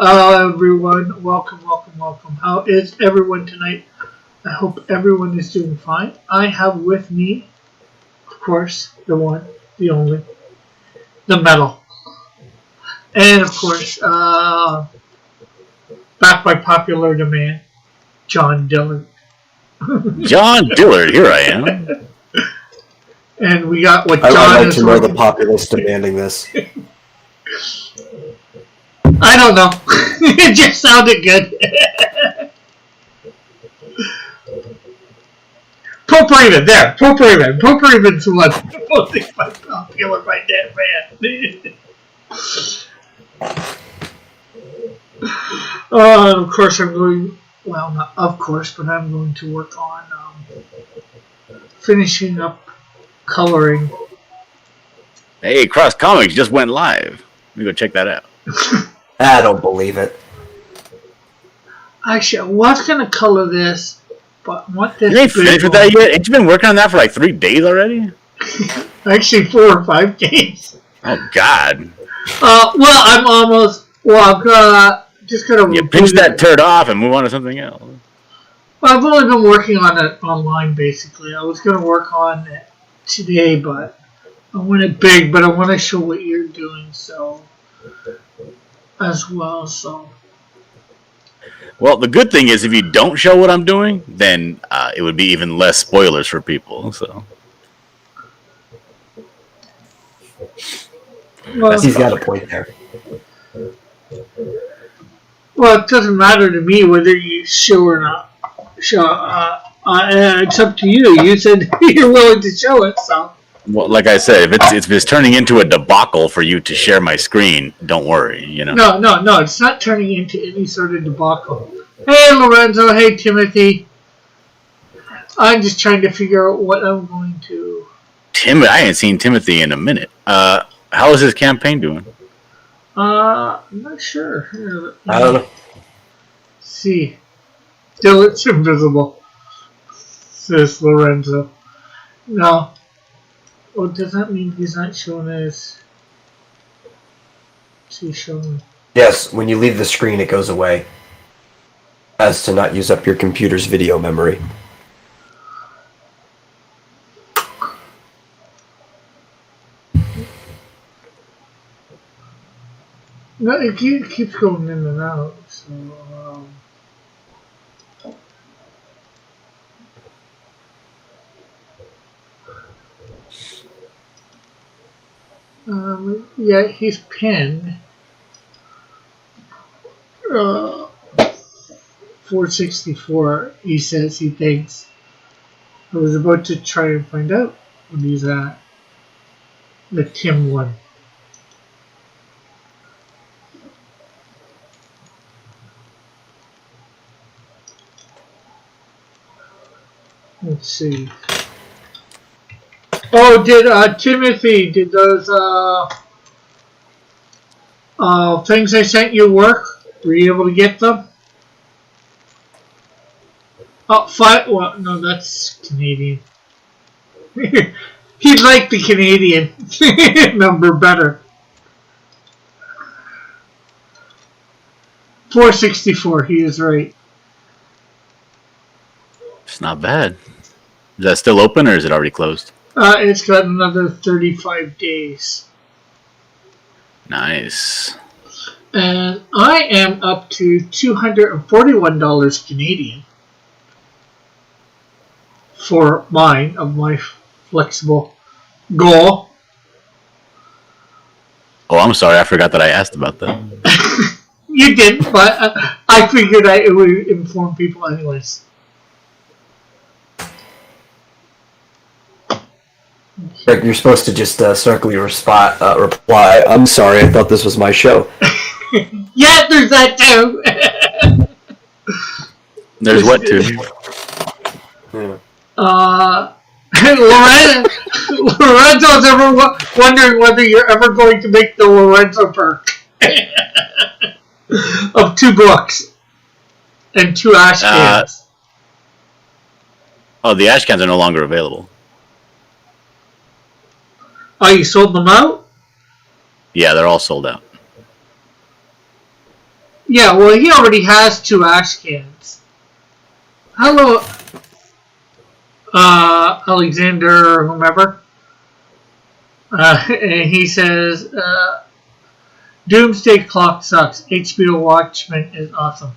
Hello, everyone. Welcome, welcome, welcome. How is everyone tonight? I hope everyone is doing fine. I have with me, of course, the one, the only, the metal. And, of course, back by popular demand, John Dillard. John Dillard, here I am. And we got what John I'd like is to know the populace demanding this. I don't know. It just sounded good. Pope Raven, there. Pope Raven. Pope Raven's the one most popular by that man. Of course, I'm going. Well, not of course, but I'm going to work on finishing up coloring. Hey, Cross Comics just went live. Let me go check that out. I don't believe it. Actually, I was going to color this, but I want this. You ain't finished with that yet? Ain't you been working on that for like 3 days already? Actually, 4 or 5 days. Oh, God. Well, I'm almost. Well, I'm just going to. You pinch that turd off and move on to something else. Well, I've only been working on it online, basically. I was going to work on it today, but I want it big, but I want to show what you're doing, so. As well, so. Well, the good thing is if you don't show what I'm doing, then it would be even less spoilers for people, so. Well, He's got a point there. Well, it doesn't matter to me whether you show or not. Show, it's up to you. You said you're willing to show it, so. Well, like I said, if it's turning into a debacle for you to share my screen, don't worry, you know. No, it's not turning into any sort of debacle. Hey, Lorenzo. Hey, Timothy. I'm just trying to figure out what I'm going to. I ain't seen Timothy in a minute. How is his campaign doing? I'm not sure. Here, I don't know. See. Still, it's invisible. Says Lorenzo. No. Well, does that mean he's not showing as... Is he showing... Yes, when you leave the screen, it goes away. As to not use up your computer's video memory. No, it keeps going in and out, so... yeah, he's pinned. 464, he says he thinks. I was about to try and find out when he's at. The Tim one. Let's see. Oh, did Timothy, did those things I sent you work? Were you able to get them? Oh, 5. Well, no, that's Canadian. He'd like the Canadian number better. 464. He is right. It's not bad. Is that still open or is it already closed? It's got another 35 days. Nice. And I am up to $241 Canadian for mine, of my flexible goal. Oh, I'm sorry. I forgot that I asked about that. You didn't, but I figured it would inform people anyways. You're supposed to just snarkily reply, I'm sorry, I thought this was my show. Yeah, there's that too. There's what too? Yeah. Lorenzo's ever wondering whether you're ever going to make the Lorenzo perk of 2 books and 2 ash cans. Oh, the ash cans are no longer available. Oh, you sold them out? Yeah, they're all sold out. Yeah, well, he already has 2 ash cans. Hello, Alexander, whomever. And he says, Doomsday Clock sucks. HBO Watchmen is awesome.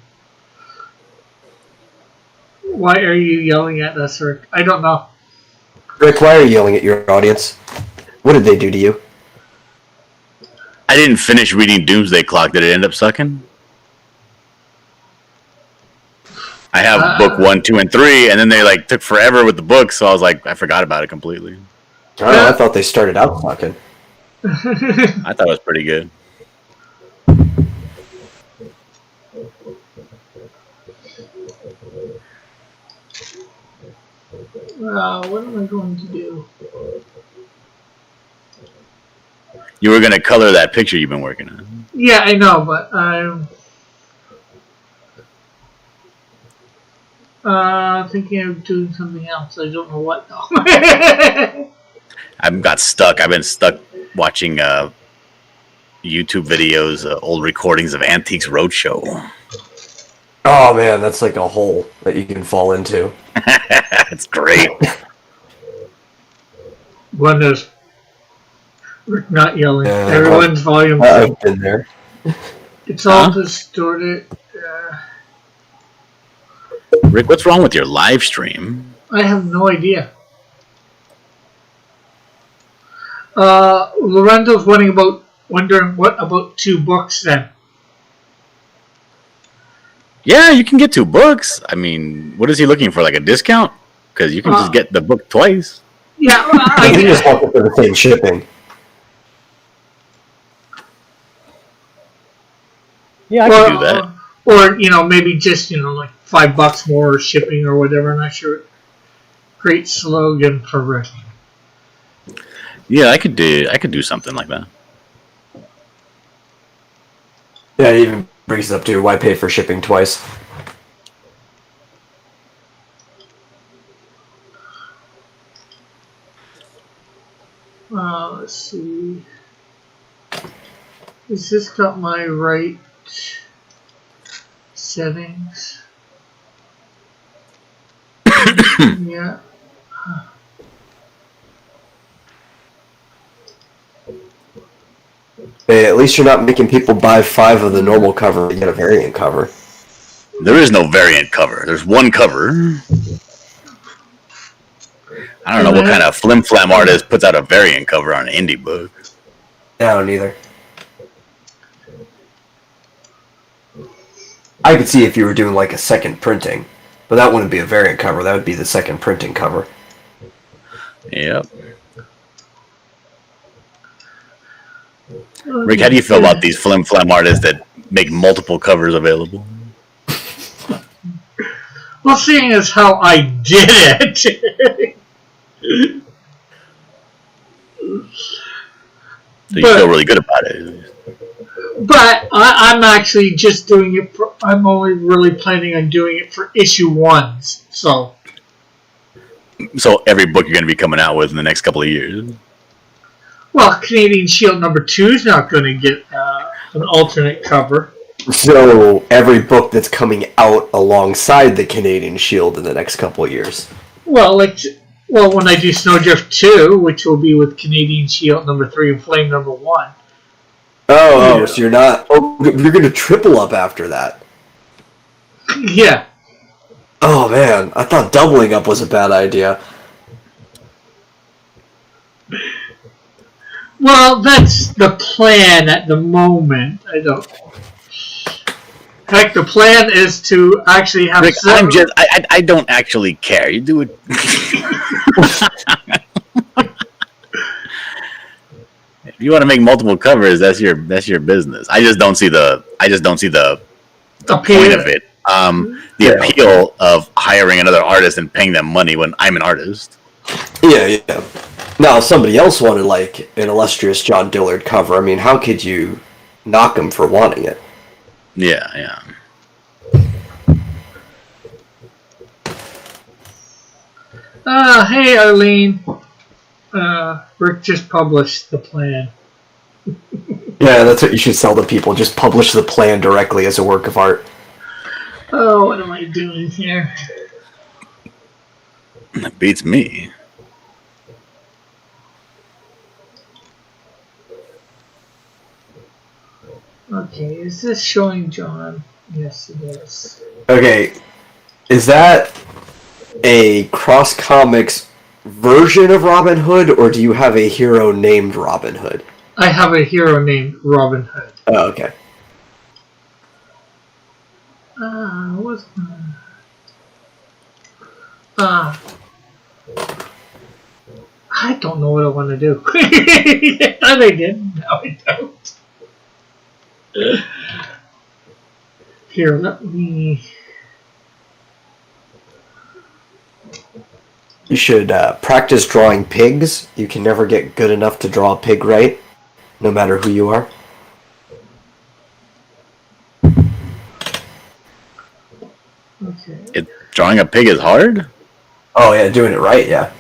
Why are you yelling at us, Rick? I don't know. Rick, why are you yelling at your audience? What did they do to you? I didn't finish reading Doomsday Clock. Did it end up sucking? I have book 1, 2, and 3, and then they like took forever with the book, so I was like, I forgot about it completely. I don't know, I thought they started out sucking. I thought it was pretty good. What am I going to do? You were gonna color that picture you've been working on. Yeah, I know, but I'm thinking of doing something else. I don't know what though. I've got stuck. I've been stuck watching YouTube videos, old recordings of Antiques Roadshow. Oh man, that's like a hole that you can fall into. It's great. One is not yelling. Yeah, Everyone's volume. I've been there. It's all distorted. Rick, what's wrong with your live stream? I have no idea. Lorenzo's wondering what about 2 books then? Yeah, you can get 2 books. I mean, what is he looking for? Like a discount? Because you can just get the book twice. Yeah, I think just want it for the same shipping. Yeah, I can do that. Or maybe just like $5 more shipping or whatever. I'm not sure. Great slogan for Rick. Yeah, I could do something like that. Yeah, it even brings it up to why pay for shipping twice. Let's see. Is this got my right settings? Yeah. Hey, at least you're not making people buy 5 of the normal cover to get a variant cover. There is no variant cover. There's one cover. I don't know what kind of flim-flam artist puts out a variant cover on an indie book. I don't either. I could see if you were doing like a second printing, but that wouldn't be a variant cover. That would be the second printing cover. Yep. Rick, how do you feel about these flim-flam artists that make multiple covers available? Well, seeing as how I did it. So you feel really good about it. But I'm actually just doing it for, I'm only really planning on doing it for issue 1s. So every book you're going to be coming out with in the next couple of years. Well, Canadian Shield number 2 is not going to get an alternate cover. So every book that's coming out alongside the Canadian Shield in the next couple of years. Well, when I do Snowdrift 2, which will be with Canadian Shield number 3 and Flame number 1. Oh, yeah. So you're not... Oh, you're going to triple up after that. Yeah. Oh, man. I thought doubling up was a bad idea. Well, that's the plan at the moment. I don't... Heck, the plan is to actually have... Rick, I don't actually care. You do it... If you want to make multiple covers, that's your business. I just don't see the point of it. The appeal of hiring another artist and paying them money when I'm an artist. Yeah. Now, if somebody else wanted, like, an illustrious John Dillard cover, I mean, how could you knock him for wanting it? Yeah. Hey, Arlene. Rick just published the plan. Yeah, that's what you should sell to people. Just publish the plan directly as a work of art. Oh, what am I doing here? That beats me. Okay, is this showing John? Yes, it is. Okay, is that a Cross Comics version of Robin Hood, or do you have a hero named Robin Hood? I have a hero named Robin Hood. Oh, okay. What's... I don't know what I want to do. I thought I did. Now I don't. Here, let me... You should practice drawing pigs. You can never get good enough to draw a pig right, no matter who you are. Okay. Drawing a pig is hard? Oh yeah, doing it right, yeah.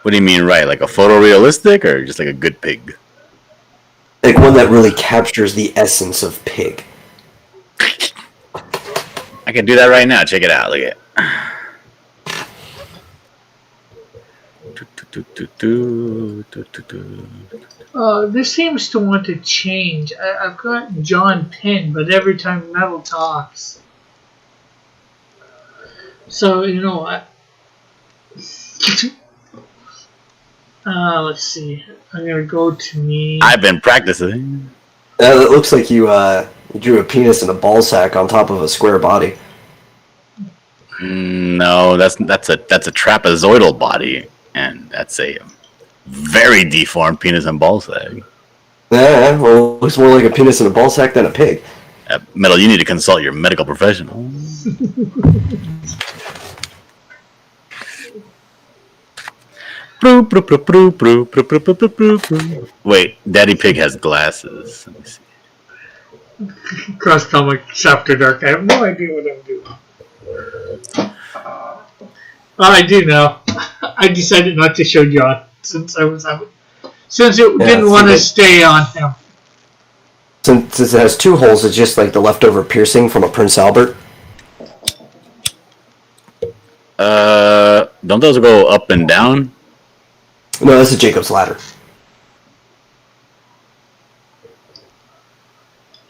What do you mean right? Like a photorealistic or just like a good pig? Like one that really captures the essence of pig. I can do that right now. Check it out. Look at it. This seems to want to change. I've got John pinned, but every time Metal talks. So, you know what? Let's see. I'm going to go to me. I've been practicing. It looks like you drew a penis and a ball sack on top of a square body. No, that's a trapezoidal body, and that's a very deformed penis and ball sack. Yeah, well, it looks more like a penis and a ball sack than a pig. Metal, you need to consult your medical professional. Wait, Daddy Pig has glasses. Let me see. Cross Comic Chapter Dark. I have no idea what I'm doing. I do now. I decided not to show John since it didn't want to stay on him. Since it has two holes, it's just like the leftover piercing from a Prince Albert. Don't those go up and down? No, that's a Jacob's Ladder.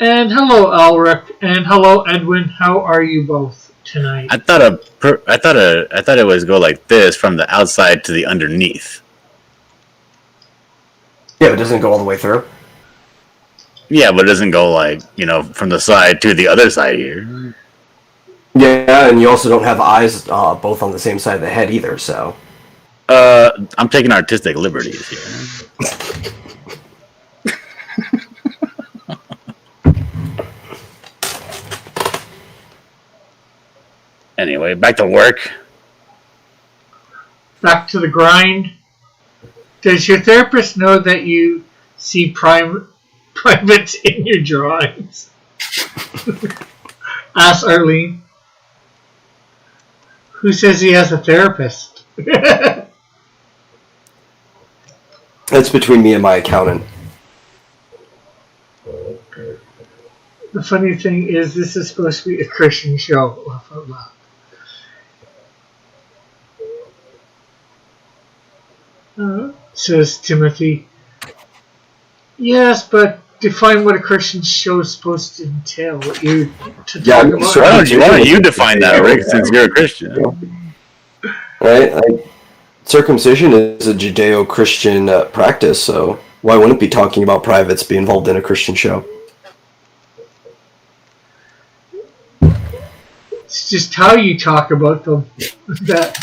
And hello, Alric, and hello, Edwin. How are you both tonight? I thought it was go like this from the outside to the underneath. Yeah, it doesn't go all the way through. Yeah, but it doesn't go like, from the side to the other side here. Yeah, and you also don't have eyes both on the same side of the head either, so... I'm taking artistic liberties here. Anyway, back to work. Back to the grind. Does your therapist know that you see privates in your drawings? Ask Arlene. Who says he has a therapist? That's between me and my accountant. The funny thing is, this is supposed to be a Christian show. Laugh out loud. Says Timothy. Yes, but define what a Christian show is supposed to entail. What you to Yeah, talk about. so Why don't you define that, Rick, since you're a Christian? Right? Circumcision is a Judeo-Christian practice, so why wouldn't it be talking about privates be involved in a Christian show? It's just how you talk about them that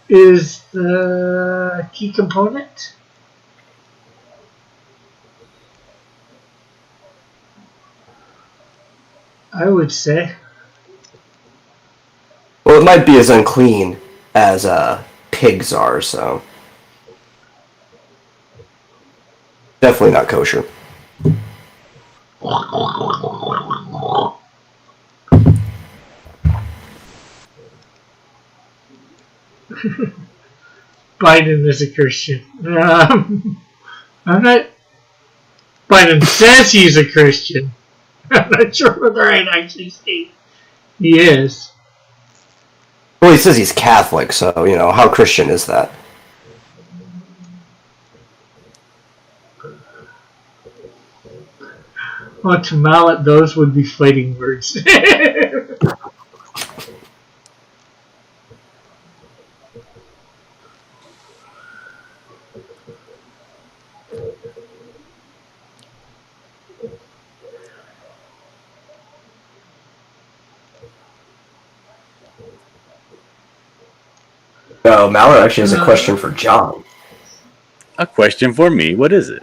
is the key component. I would say. Well, it might be as unclean as pigs are, so... Definitely not kosher. Biden is a Christian. I'm not. Biden says he's a Christian. I'm not sure whether I'd actually say he is. Well, he says he's Catholic, so, how Christian is that? Well, to Mallet, those would be fighting words. No, Mallard actually has a question for John. A question for me. What is it?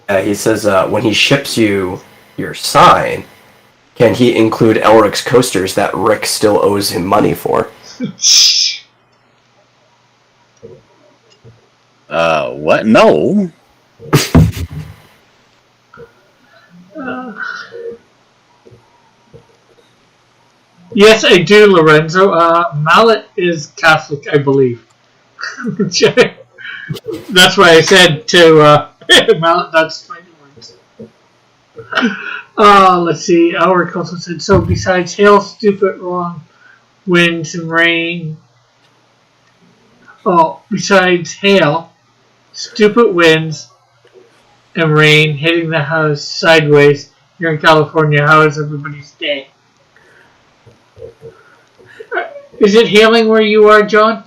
He says, when he ships you your sign, can he include Elric's coasters that Rick still owes him money for? What? No. Yes, I do, Lorenzo. Mallet is Catholic, I believe. That's why I said to Mallet, that's fighting words. Let's see. Elric also said, so besides hail, stupid, wrong, winds, and rain. Besides hail, stupid winds, and rain hitting the house sideways here in California, how is everybody's day? Is it hailing where you are, John?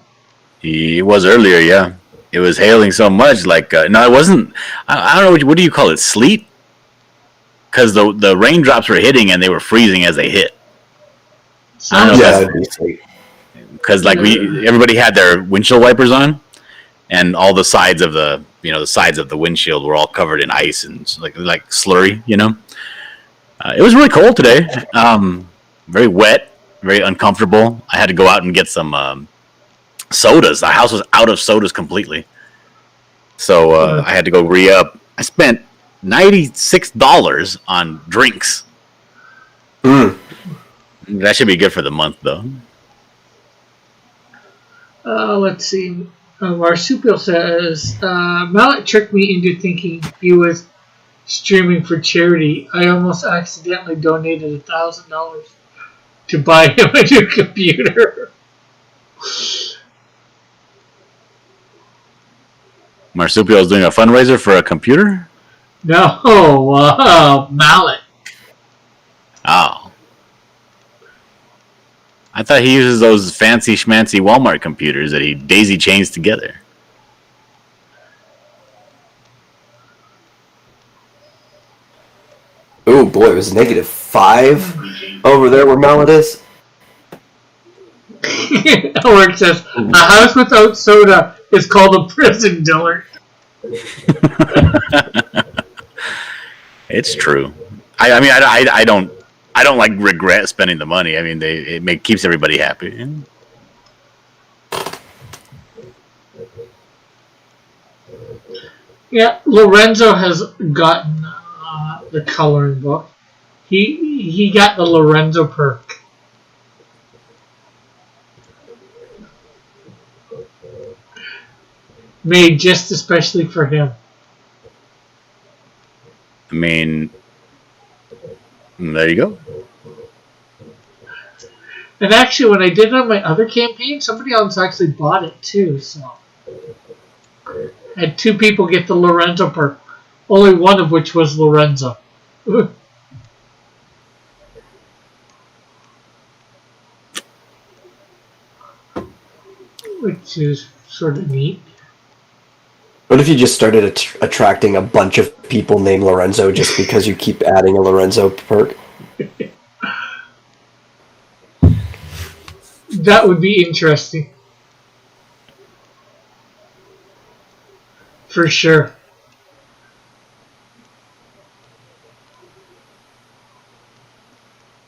It was earlier, yeah. It was hailing so much, like no, it wasn't. I don't know what do you call it, sleet? Because the raindrops were hitting and they were freezing as they hit. Because everybody had their windshield wipers on, and all the sides of the windshield were all covered in ice and like slurry. It was really cold today. Very wet, very uncomfortable. I had to go out and get some sodas. The house was out of sodas completely, so I had to go re-up. I spent $96 on drinks. That should be good for the month, though. Let's see. Marsupial says, Mallet tricked me into thinking he was streaming for charity. I almost accidentally donated $1,000 to buy him a new computer. Marsupial is doing a fundraiser for a computer? No, Mallet. Oh. I thought he uses those fancy schmancy Walmart computers that he daisy chains together. Oh boy, it was -5 over there where Mallet is. Elric says, a house without soda is called a prison, Dillard. It's true. I don't like regret spending the money. I mean, it keeps everybody happy. Yeah, Lorenzo has gotten the coloring book. He got the Lorenzo perk. Made just especially for him. I mean, there you go. And actually, when I did it on my other campaign, somebody else actually bought it too. So, I had 2 people get the Lorenzo perk, only one of which was Lorenzo. Which is sort of neat. What if you just started attracting a bunch of people named Lorenzo just because you keep adding a Lorenzo perk? That would be interesting. For sure.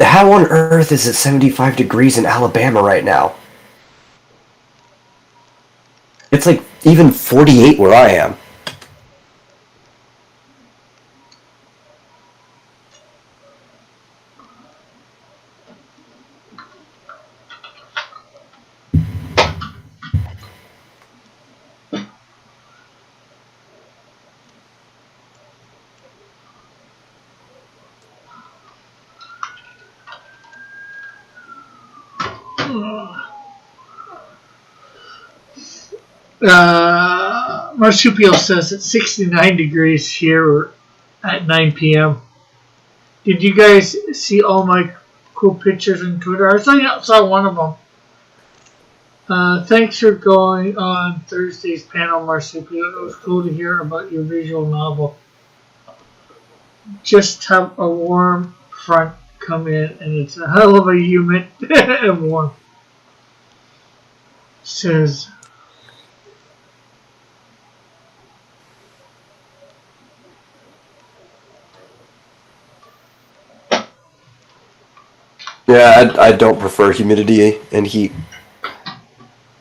How on earth is it 75 degrees in Alabama right now? It's like even 48 where I am. Marsupial says it's 69 degrees here at 9 p.m. Did you guys see all my cool pictures on Twitter? I saw one of them. Thanks for going on Thursday's panel, Marsupial. It was cool to hear about your visual novel. Just have a warm front come in, and it's a hell of a humid and warm. Says, Yeah, I don't prefer humidity and heat.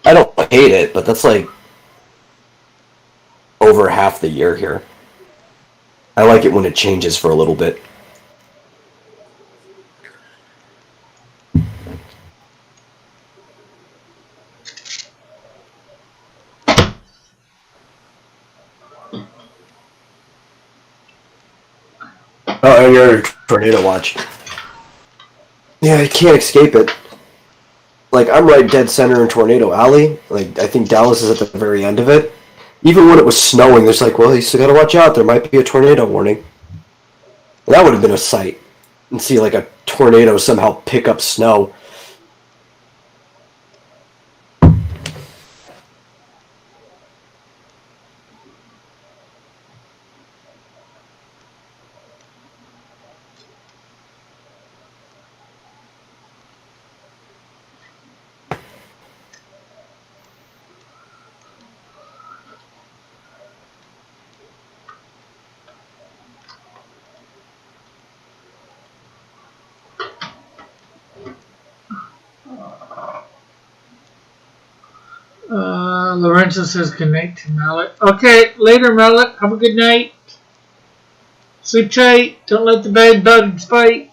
I don't hate it, but that's like over half the year here. I like it when it changes for a little bit. Oh, and your tornado watch. Yeah, I can't escape it. Like, I'm right dead center in Tornado Alley. Like, I think Dallas is at the very end of it. Even when it was snowing, there's like, well, you still gotta watch out. There might be a tornado warning. That would have been a sight. And see, like, a tornado somehow pick up snow. Lorenzo says good night to Mallet. Okay, later, Mallet. Have a good night. Sleep tight. Don't let the bad bugs bite.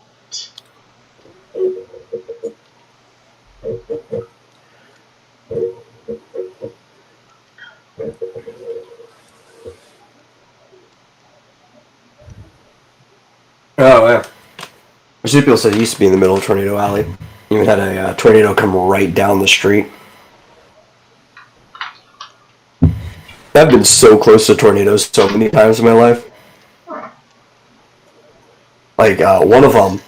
Oh, yeah. Marsupial said he used to be in the middle of Tornado Alley. Even had a tornado come right down the street. I've been so close to tornadoes so many times in my life. Like, one of them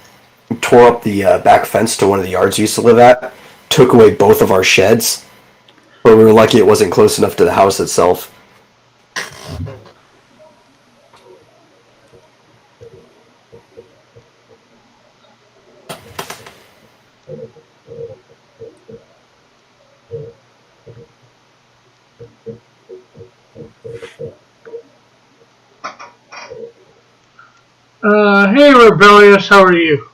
tore up the back fence to one of the yards we used to live at, took away both of our sheds, but we were lucky it wasn't close enough to the house itself. Hey, Rebellious, how are you?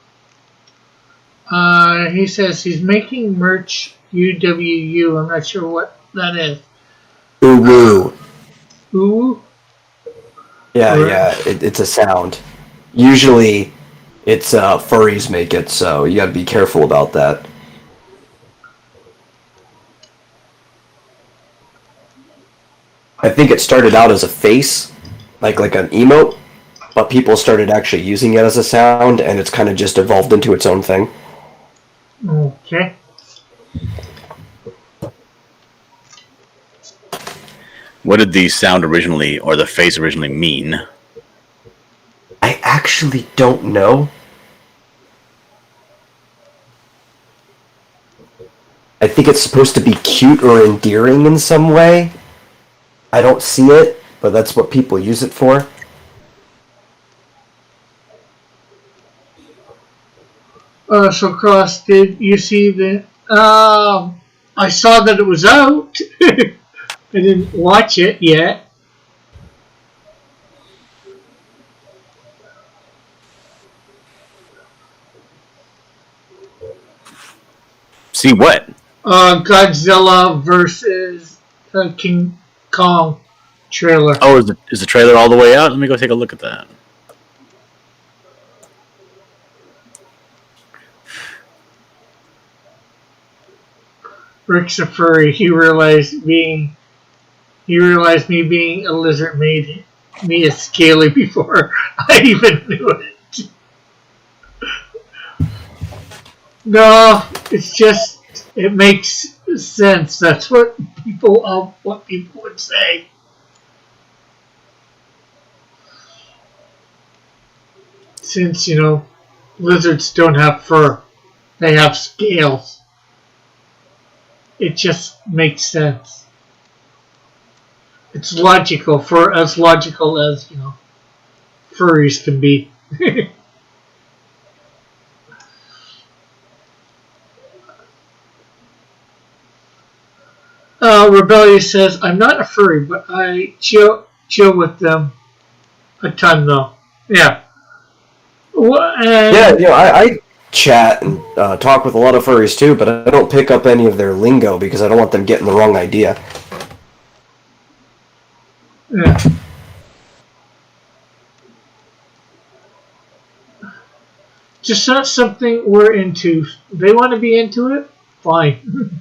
He says he's making merch UWU. I'm not sure what that is. Ooh. Ooh? Yeah, Right. yeah, it's a sound. Usually, it's furries make it, so you gotta be careful about that. I think it started out as a face, like an emote, but people started actually using it as a sound, and it's kind of just evolved into its own thing. Okay. What did the sound originally, or the face originally mean? I actually don't know. I think it's supposed to be cute or endearing in some way. I don't see it, but that's what people use it for. So Cross, did you see the? I saw that it was out. I didn't watch it yet. See what? Godzilla versus King Kong trailer. Oh, is the trailer all the way out? Let me go take a look at that. Rick's a furry. He realized me being a lizard made me a scaly before I even knew it. No, it's just It makes sense. That's what people would say. Since, lizards don't have fur, they have scales. It just makes sense. It's logical, for as logical as, furries can be. Rebellious says, I'm not a furry, but I chill with them a ton, though. Yeah. Yeah, I chat and talk with a lot of furries too, but I don't pick up any of their lingo because I don't want them getting the wrong idea. Yeah. Just not something we're into. They want to be into it? Fine.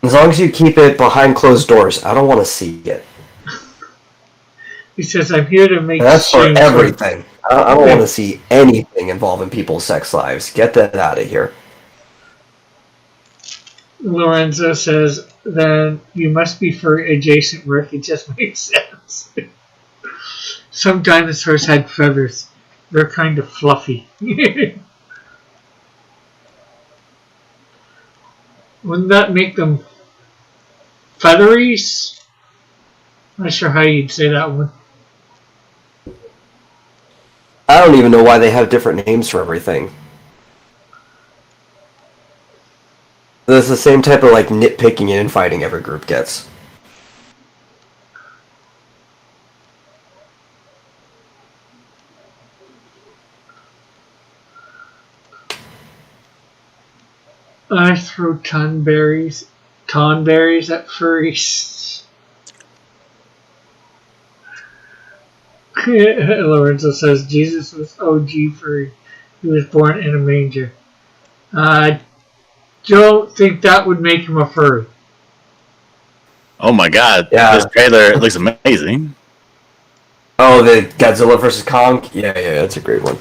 As long as you keep it behind closed doors, I don't want to see it. He says, I'm here to make And that's for shame everything. I don't want to see anything involving people's sex lives. Get that out of here. Lorenzo says, then you must be furry adjacent, Rick. It just makes sense. Some dinosaurs had feathers. They're kind of fluffy. Wouldn't that make them featheries? Not sure how you'd say that one. I don't even know why they have different names for everything. That's the same type of nitpicking and infighting every group gets. I throw tonberries at furries. Lorenzo says Jesus was OG furry. He was born in a manger. I don't think that would make him a furry. Oh my god, Yeah. this trailer looks amazing. Oh, the Godzilla vs. Kong? Yeah, that's a great one.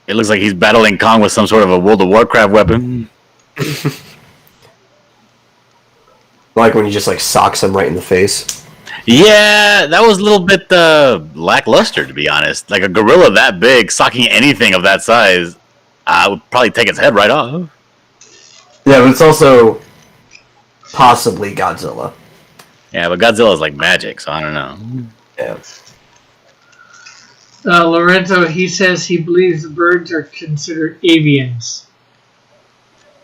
It looks like he's battling Kong with some sort of a World of Warcraft weapon. Like when he just socks him right in the face. Yeah, that was a little bit lackluster, to be honest. Like a gorilla that big, socking anything of that size, would probably take its head right off. Yeah, but it's also possibly Godzilla. Yeah, but Godzilla's like magic, so I don't know. Yeah. Lorenzo, he says he believes the birds are considered avians.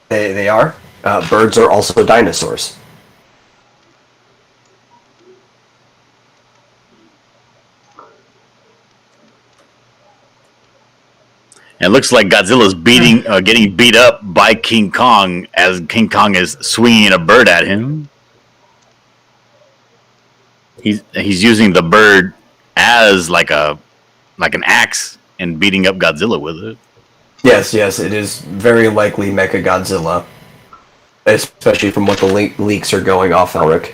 They are. Birds are also dinosaurs. And it looks like Godzilla's getting beat up by King Kong as King Kong is swinging a bird at him. He's using the bird as like an axe and beating up Godzilla with it. Yes, it is very likely Mechagodzilla. Especially from what the leaks are going off, Elric.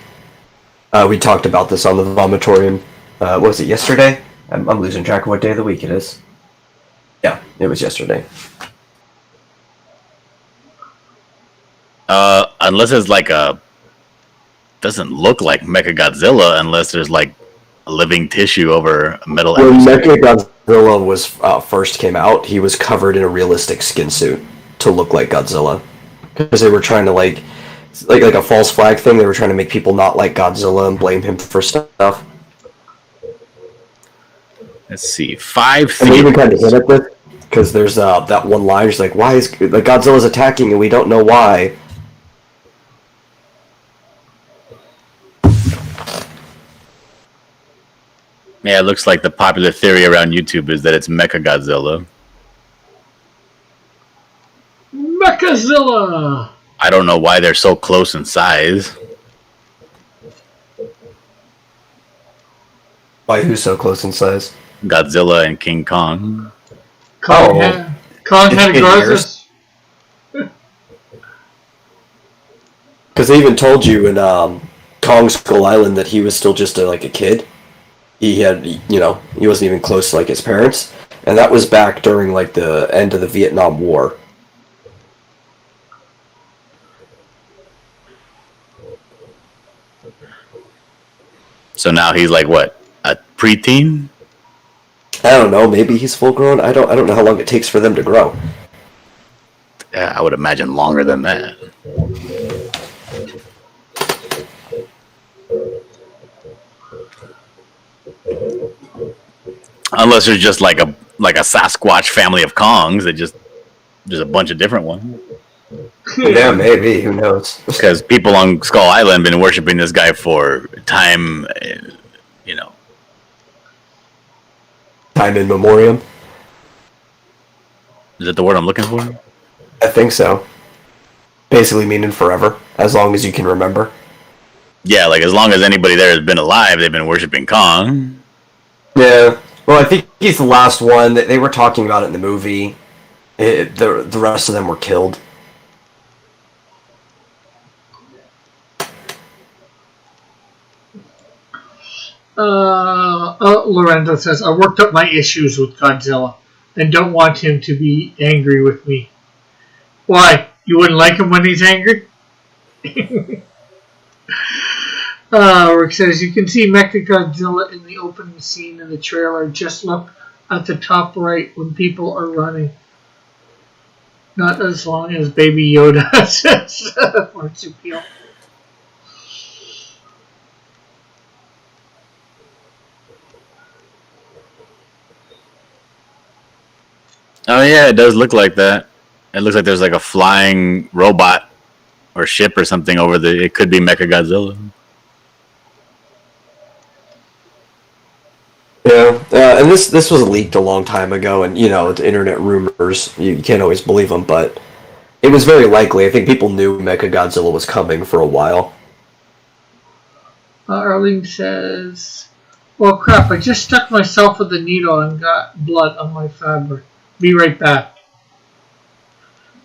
We talked about this on the Vomitorium. What was it, yesterday? I'm losing track of what day of the week it is. Yeah, it was yesterday. Unless it's doesn't look like Mechagodzilla unless there's a living tissue over a metal When episode. Mechagodzilla was first came out, he was covered in a realistic skin suit to look like Godzilla. Because they were trying to like a false flag thing, they were trying to make people not like Godzilla and blame him for stuff. Let's see, 5 And we even kind of theaters. hit it with, because there's that one line, she's like, why is Godzilla's attacking and we don't know why. Yeah, it looks like the popular theory around YouTube is that it's Mechagodzilla. Mechazilla! I don't know why they're so close in size. Why, who's so close in size? Godzilla and King Kong. Kong Oh. had In grosses. Because they even told you in Kong Skull Island that he was still just a kid. He had, he wasn't even close to his parents, and that was back during the end of the Vietnam War. So now he's like what? A preteen? I don't know. Maybe he's full grown. I don't know how long it takes for them to grow. Yeah, I would imagine longer than that. Unless there's just like a Sasquatch family of Kongs that just there's a bunch of different ones. Yeah, maybe. Who knows? Because people on Skull Island have been worshiping this guy for time, you know. Time in memoriam. Is that the word I'm looking for? I think so. Basically meaning forever, as long as you can remember. Yeah, like as long as anybody there has been alive, they've been worshiping Kong. Yeah. Well, I think he's the last one. They were talking about it in the movie. The rest of them were killed. Lorenzo says, I worked up my issues with Godzilla and don't want him to be angry with me. Why? You wouldn't like him when he's angry? Rick says, you can see Mechagodzilla in the opening scene in the trailer. Just look at the top right when people are running. Not as long as Baby Yoda, says Marsupial. Oh yeah, it does look like that. It looks like there's like a flying robot or ship or something over the. It could be Mechagodzilla. Yeah, and this was leaked a long time ago, and the internet rumors, you can't always believe them, but it was very likely. I think people knew Mechagodzilla was coming for a while. Arlene says, well, crap, I just stuck myself with a needle and got blood on my fabric. Be right back.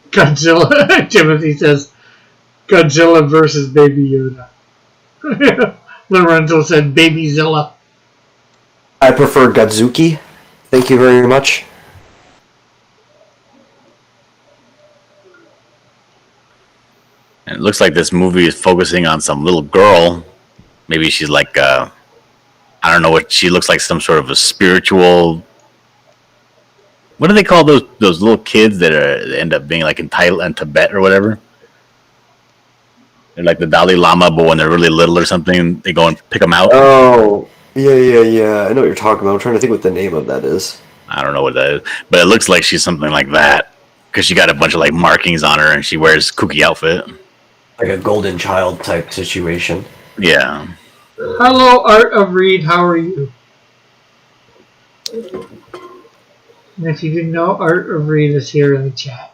Godzilla, Timothy says, Godzilla versus Baby Yoda. Lorenzo said, Babyzilla. I prefer Godzuki. Thank you very much. And it looks like this movie is focusing on some little girl. Maybe she's like, I don't know what she looks like. Some sort of a spiritual. What do they call those little kids that end up being like in Thailand and Tibet or whatever? They're like the Dalai Lama, but when they're really little or something, they go and pick them out. Oh, yeah. I know what you're talking about. I'm trying to think what the name of that is. I don't know what that is, but it looks like she's something like that because she got a bunch of like markings on her and she wears kooky outfit. Like a golden child type situation. Yeah. Hello, Art of Reed. How are you? And if you didn't know, Art of Reed is here in the chat.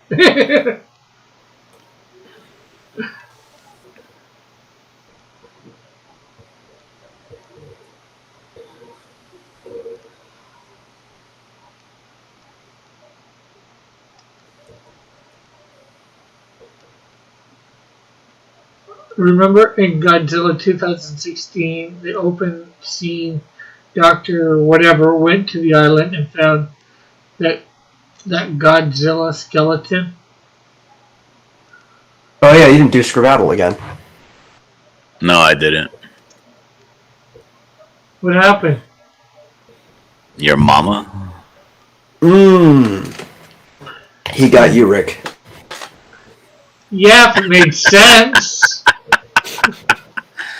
Remember in Godzilla 2016, the open scene, Dr. Whatever went to the island and found that Godzilla skeleton? Oh yeah, you didn't do Scribble again. No, I didn't. What happened? Your mama? He got you, Rick. Yeah, if it made sense.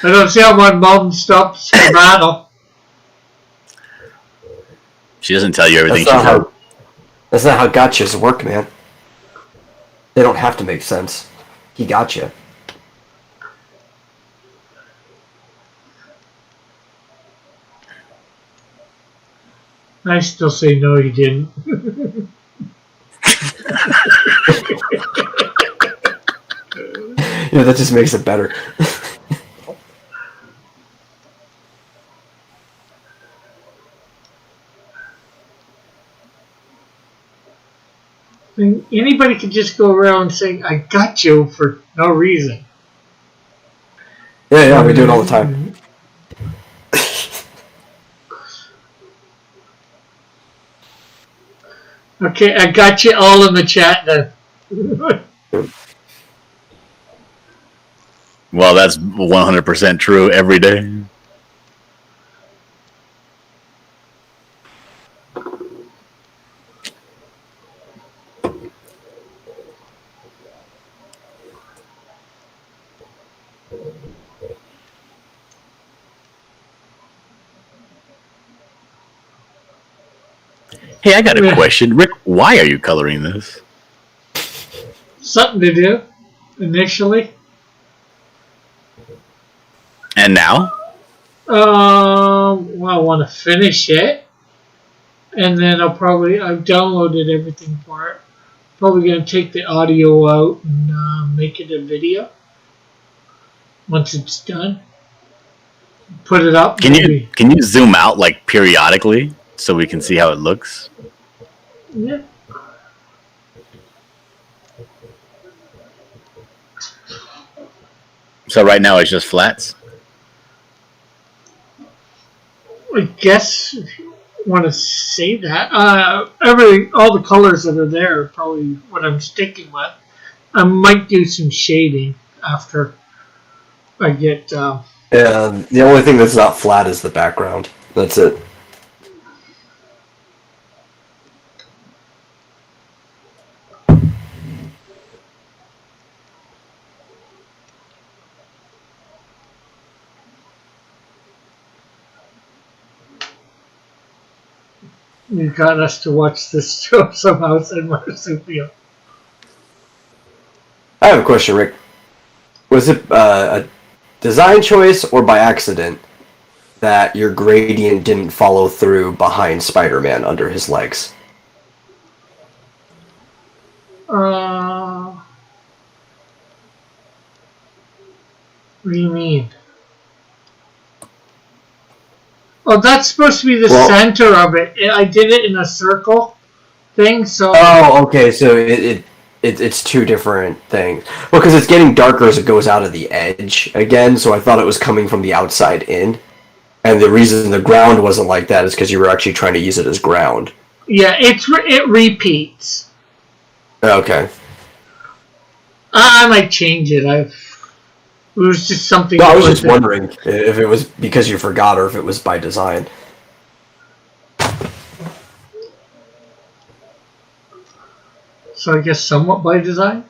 I don't see how my mom stops the battle. She doesn't tell you everything That's not how gotchas work, man. They don't have to make sense. He got you. I still say no, he didn't. That just makes it better. Anybody could just go around saying, I got you for no reason. Yeah, we do it all the time. Okay, I got you all in the chat then. Well, that's 100% true every day. Hey, I got a question, Rick. Why are you coloring this? Something to do initially. And now? Well, I want to finish it, and then I've downloaded everything for it. Probably gonna take the audio out and make it a video once it's done. Put it up. Can you zoom out like periodically so we can see how it looks? Yeah. So right now it's just flats. I guess if you want to say that, all the colors that are there are probably what I'm sticking with. I might do some shading after I get. Yeah, the only thing that's not flat is the background. That's it. You got us to watch this show somehow, said Marsupio. I have a question, Rick. Was it a design choice or by accident that your gradient didn't follow through behind Spider-Man under his legs? What do you mean? Oh, that's supposed to be the center of it. I did it in a circle thing, so... Oh, okay, so it's two different things. Well, because it's getting darker as it goes out of the edge again, so I thought it was coming from the outside in. And the reason the ground wasn't like that is because you were actually trying to use it as ground. Yeah, it repeats. Okay. I might change it. It was just something... No, I was just wondering if it was because you forgot or if it was by design. So I guess somewhat by design.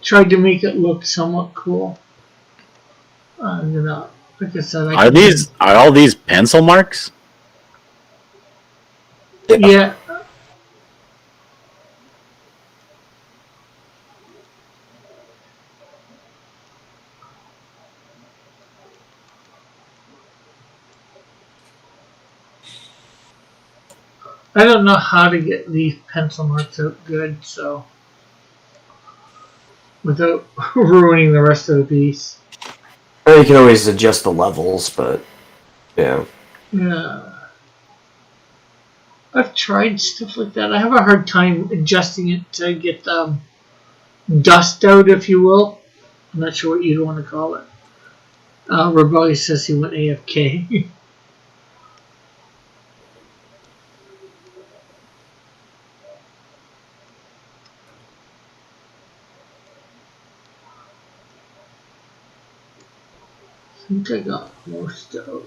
Tried to make it look somewhat cool. Like I said, Are all these pencil marks? Yeah. I don't know how to get these pencil marks out good, so without ruining the rest of the piece. Well, you can always adjust the levels, but yeah. Yeah. I've tried stuff like that. I have a hard time adjusting it to get dust out, if you will. I'm not sure what you'd want to call it. Rebellious says he went AFK. I think I got most of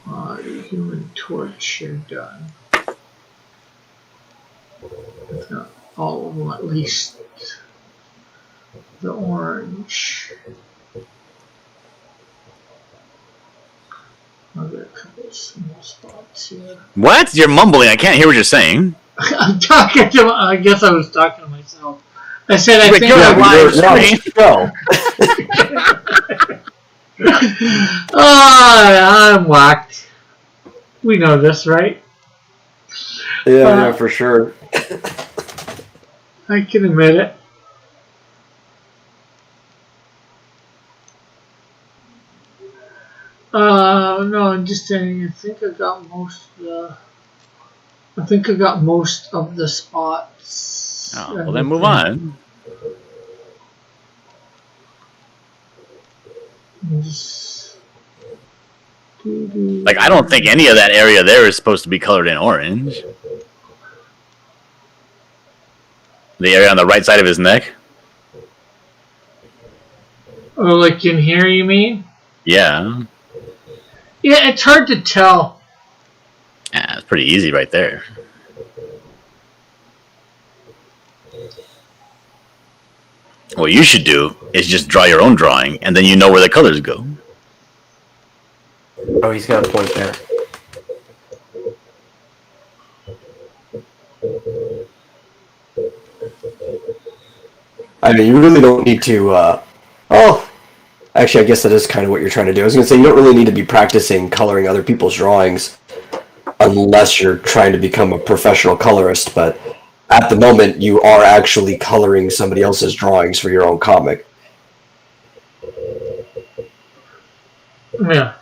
the Human Torch are done. If not all of them, at least the orange. I've got a couple of small spots here. What? You're mumbling. I can't hear what you're saying. I'm talking to. I guess I was talking to myself. I said I think you're I live stream. No. Oh, I'm whacked. We know this, right? Yeah, for sure. I can admit it. No, I'm just saying. I think I got most of the spots. Oh, well then move on. Like, I don't think any of that area there is supposed to be colored in orange. The area on the right side of his neck? Oh, like in here, you mean? Yeah. Yeah, it's hard to tell. Yeah, it's pretty easy right there. What you should do is just draw your own drawing, and then you know where the colors go. Oh, he's got a point there. I mean, you really don't need to. Oh, actually, I guess that is kind of what you're trying to do. I was going to say you don't really need to be practicing coloring other people's drawings unless you're trying to become a professional colorist. But at the moment, you are actually coloring somebody else's drawings for your own comic. Yeah.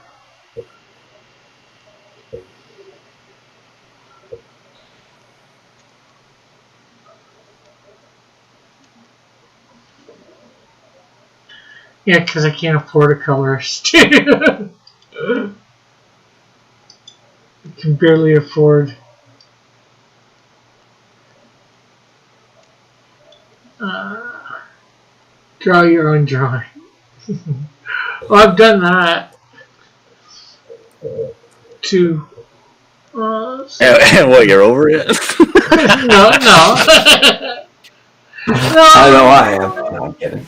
Yeah, because I can't afford a colorist. I can barely afford. Draw your own drawing. Well, I've done that too. What, you're over it? No, no. No. I know I am. No, I'm kidding.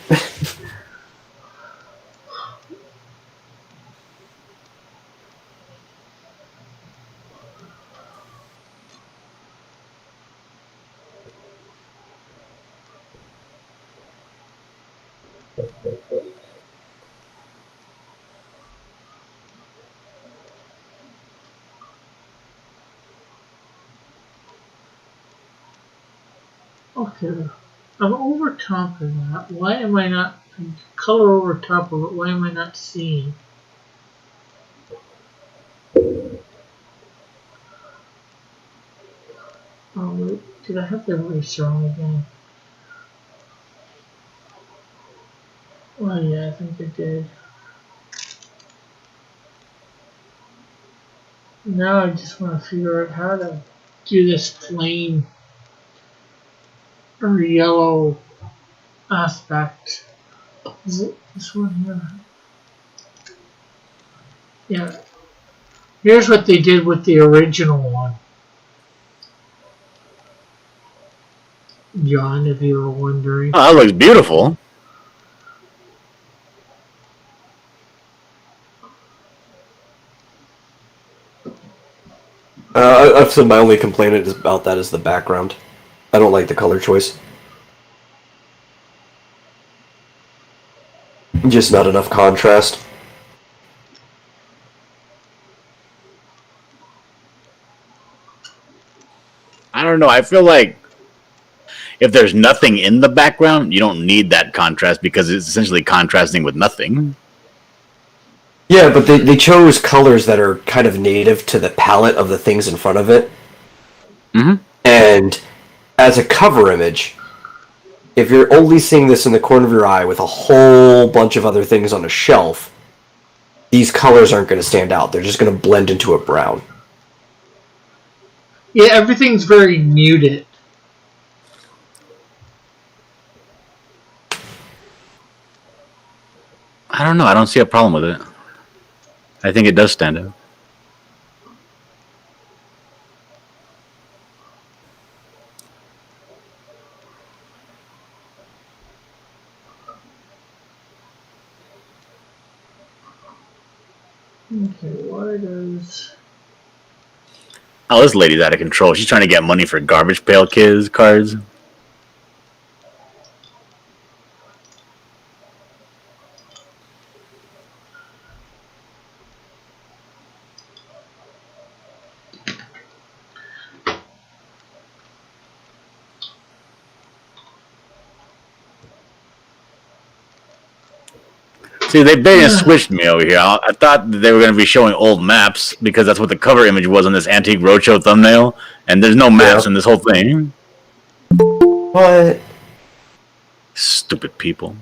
Okay, I'm over top of that. Why am I not color over top of it? Why am I not seeing? Oh wait, did I have the eraser on again? Oh yeah, I think I did. Now I just want to figure out how to do this flame or yellow aspect. Is it this one here? Yeah. Here's what they did with the original one. John, if you were wondering. Oh, that looks beautiful. I've said my only complaint about that is the background. I don't like the color choice. Just not enough contrast. I don't know. I feel like if there's nothing in the background, you don't need that contrast because it's essentially contrasting with nothing. Yeah, but they chose colors that are kind of native to the palette of the things in front of it. Mm-hmm. And as a cover image, if you're only seeing this in the corner of your eye with a whole bunch of other things on a shelf, these colors aren't going to stand out. They're just going to blend into a brown. Yeah, everything's very muted. I don't know. I don't see a problem with it. I think it does stand out. Okay, why does... Oh, this lady's out of control. She's trying to get money for Garbage Pail Kids cards. See, they barely switched me over here. I thought that they were going to be showing old maps because that's what the cover image was on this Antique Roadshow thumbnail, and there's no maps in this whole thing. What? Stupid people.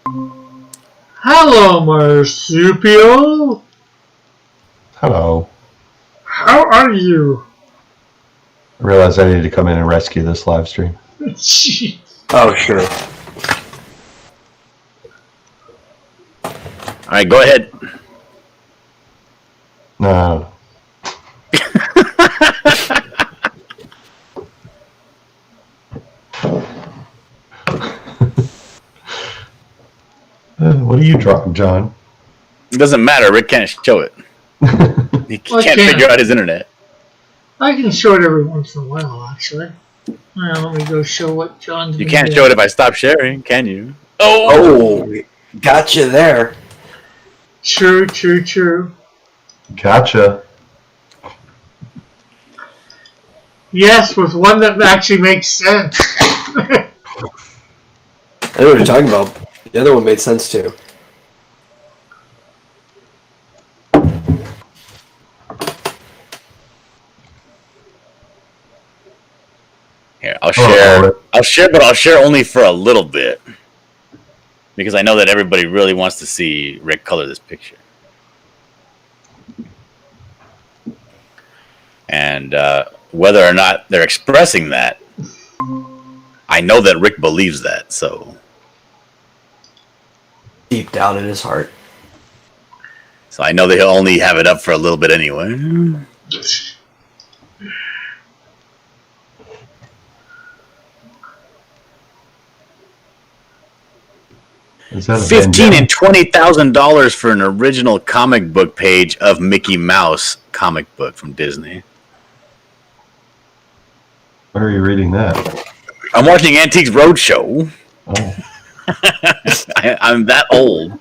Hello, Marsupial! Hello. How are you? I realized I needed to come in and rescue this live stream. Jeez. Oh, sure. All right, go ahead. No. What are you drawing, John? It doesn't matter. Rick can't show it. He Well, I can't can. figure out his internet. I can show it every once in a while, actually. Well, let me go show what John's You been can't doing. show it if I stop sharing, can you? Oh, gotcha there. True, true, true. Gotcha. Yes, with one that actually makes sense. I know what you're talking about. The other one made sense too. Here, I'll Oh, share. Rick. I'll share, but I'll share only for a little bit because I know that everybody really wants to see Rick color this picture. And whether or not they're expressing that, I know that Rick believes that. So Deep down in his heart. I know that he'll only have it up for a little bit anyway. Is that a $15,000 bandana? and $20,000 for an original comic book page of Mickey Mouse comic book from Disney. Where are you reading that? I'm watching Antiques Roadshow. Oh. I'm that old.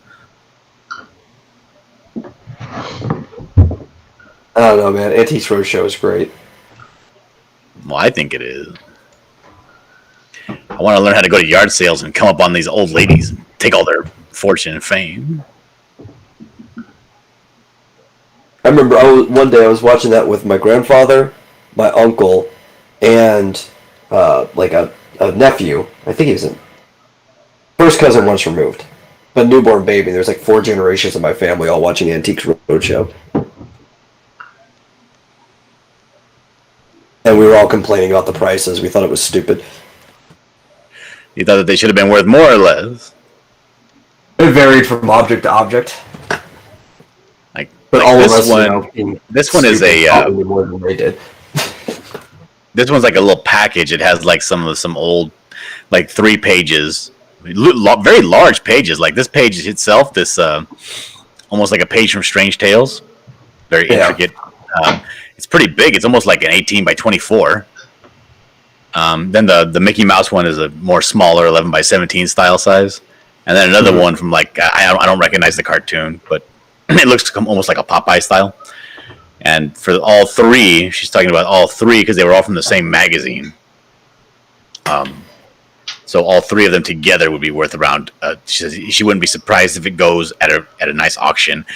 I don't know, man. Antiques Roadshow is great. Well, I think it is. I want to learn how to go to yard sales and come up on these old ladies and take all their fortune and fame. I remember one day I was watching that with my grandfather, my uncle, and like a nephew. I think he was in first cousin once removed, but newborn baby. There's like 4 generations of my family all watching Antiques Roadshow, and we were all complaining about the prices. We thought it was stupid. You thought that they should have been worth more or less. It varied from object to object, Like, but like all this of us, one. you know, being This one is stupid, a. probably more than they did. This one's like a little package. It has like some old, like 3 pages, very large pages. Like this page itself, this almost like a page from Strange Tales, very intricate. It's pretty big. It's almost like an 18 by 24. Then the Mickey Mouse one is a more smaller 11 by 17 style size, and then another one from like I don't recognize the cartoon, but it looks almost like a Popeye style. And for all 3, she's talking about all 3 because they were all from the same magazine. So all 3 of them together would be worth around. She says she wouldn't be surprised if it goes at a nice auction,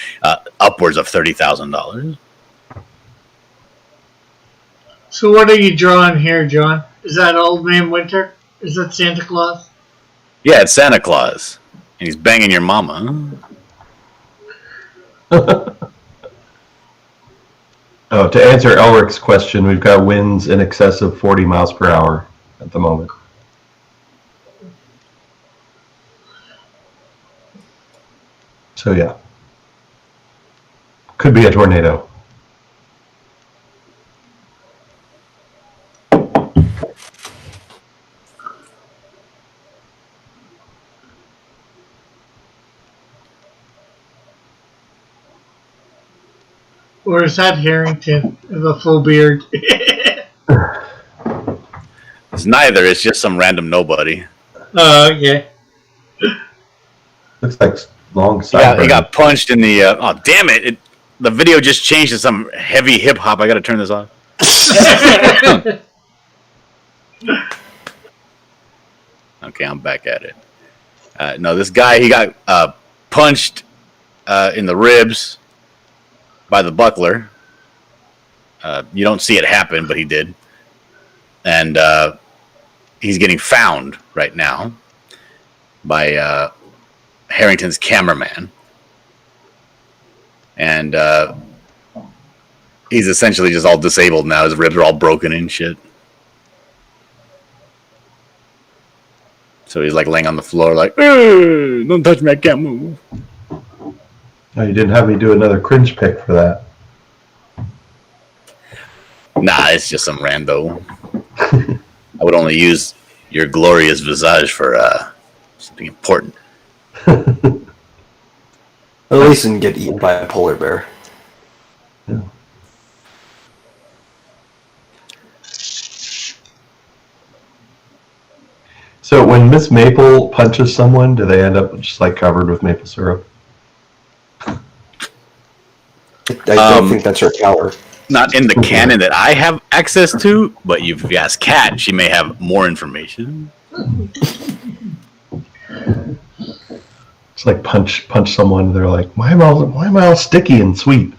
upwards of $30,000. So what are you drawing here, John? Is that Old Man Winter? Is that Santa Claus? Yeah, it's Santa Claus, and he's banging your mama. Oh, to answer Elric's question, we've got winds in excess of 40 miles per hour at the moment. So yeah, could be a tornado. Or is that Harrington with a full beard? It's neither. It's just some random nobody. Oh, okay. Looks like long Yeah, sideburns. he got punched in the. Oh, damn it! The video just changed to some heavy hip hop. I got to turn this off. Okay, I'm back at it. No, this guy, he got punched in the ribs by the buckler. You don't see it happen, but he did. And he's getting found right now by Harrington's cameraman. And he's essentially just all disabled now. His ribs are all broken and shit. So he's like laying on the floor like, don't touch me, I can't move. Oh, you didn't have me do another cringe pick for that. Nah, it's just some rando. I would only use your glorious visage for something important. At least didn't get eaten by a polar bear. Yeah. So when Miss Maple punches someone, do they end up just like covered with maple syrup? I don't think that's her power. Not in the canon that I have access to, but if you ask Kat, she may have more information. It's like punch someone. They're like, why am I all sticky and sweet?